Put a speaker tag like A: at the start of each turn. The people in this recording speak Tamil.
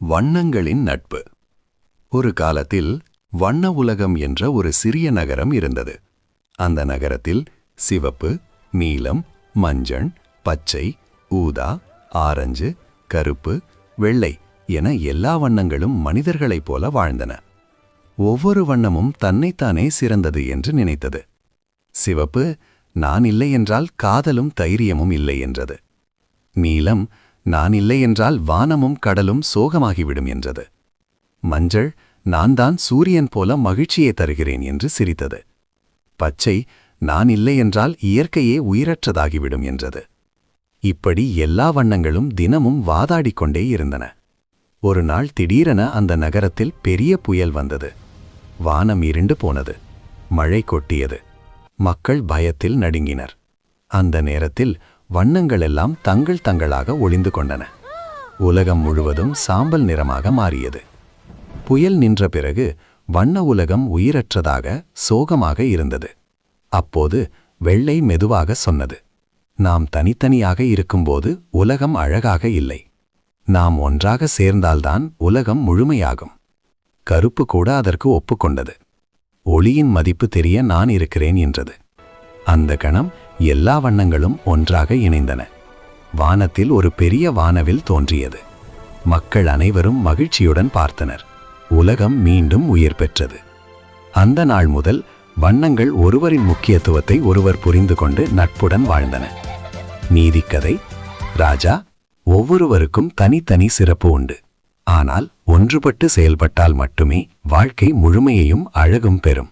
A: வண்ணங்களின் நட்பு. ஒரு காலத்தில் வண்ண உலகம் என்ற ஒரு சிறிய நகரம் இருந்தது. அந்த நகரத்தில் சிவப்பு, நீலம், மஞ்சள், பச்சை, ஊதா, ஆரஞ்சு, கருப்பு, வெள்ளை என எல்லா வண்ணங்களும் மனிதர்களைப் போல வாழ்ந்தன. ஒவ்வொரு வண்ணமும் தன்னைத்தானே சிறந்தது என்று நினைத்தது. சிவப்பு, நான் இல்லை என்றால் காதலும் தைரியமும் இல்லை என்றது. நீலம், நான் இல்லை என்றால் வானமும் கடலும் சோகமாகிவிடும் என்றது. மஞ்சள், நான் தான் சூரியன் போல மகிழ்ச்சியை தருகிறேன் என்று சிரித்தது. பச்சை, நான் இல்லை என்றால் இயற்கையே உயிரற்றதாகிவிடும் என்றது. இப்படி எல்லா வண்ணங்களும் தினமும் வாதாடிக்கொண்டே இருந்தன. ஒரு நாள் திடீரென அந்த நகரத்தில் பெரிய புயல் வந்தது. வானம் இருண்டு போனது. மழை கொட்டியது. மக்கள் பயத்தில் நடுங்கினர். அந்த நேரத்தில் வண்ணங்களெல்லாம் தங்களாக ஒளிந்து கொண்டன. உலகம் முழுவதும் சாம்பல் நிறமாக மாறியது. புயல் நின்ற பிறகு வண்ண உலகம் உயிரற்றதாக சோகமாக இருந்தது. அப்போது வெள்ளை மெதுவாக சொன்னது, நாம் தனித்தனியாக இருக்கும்போது உலகம் அழகாக இல்லை. நாம் ஒன்றாக சேர்ந்தால்தான் உலகம் முழுமையாகும். கருப்பு கூட அதற்கு ஒப்புக்கொண்டது. ஒளியின் மதிப்பு தெரிய நான் இருக்கிறேன் என்றது. அந்த கணம் எல்லா வண்ணங்களும் ஒன்றாக இணைந்தன. வானத்தில் ஒரு பெரிய வானவில் தோன்றியது. மக்கள் அனைவரும் மகிழ்ச்சியுடன் பார்த்தனர். உலகம் மீண்டும் உயிர் பெற்றது. அந்த நாள் முதல் வண்ணங்கள் ஒருவரின் முக்கியத்துவத்தை ஒருவர் புரிந்து கொண்டு நட்புடன் வாழ்ந்தன. நீதிக்கதை: ராஜா, ஒவ்வொருவருக்கும் தனித்தனி சிறப்பு உண்டு. ஆனால் ஒன்றுபட்டு செயல்பட்டால் மட்டுமே வாழ்க்கை முழுமையையும் அழகும் பெறும்.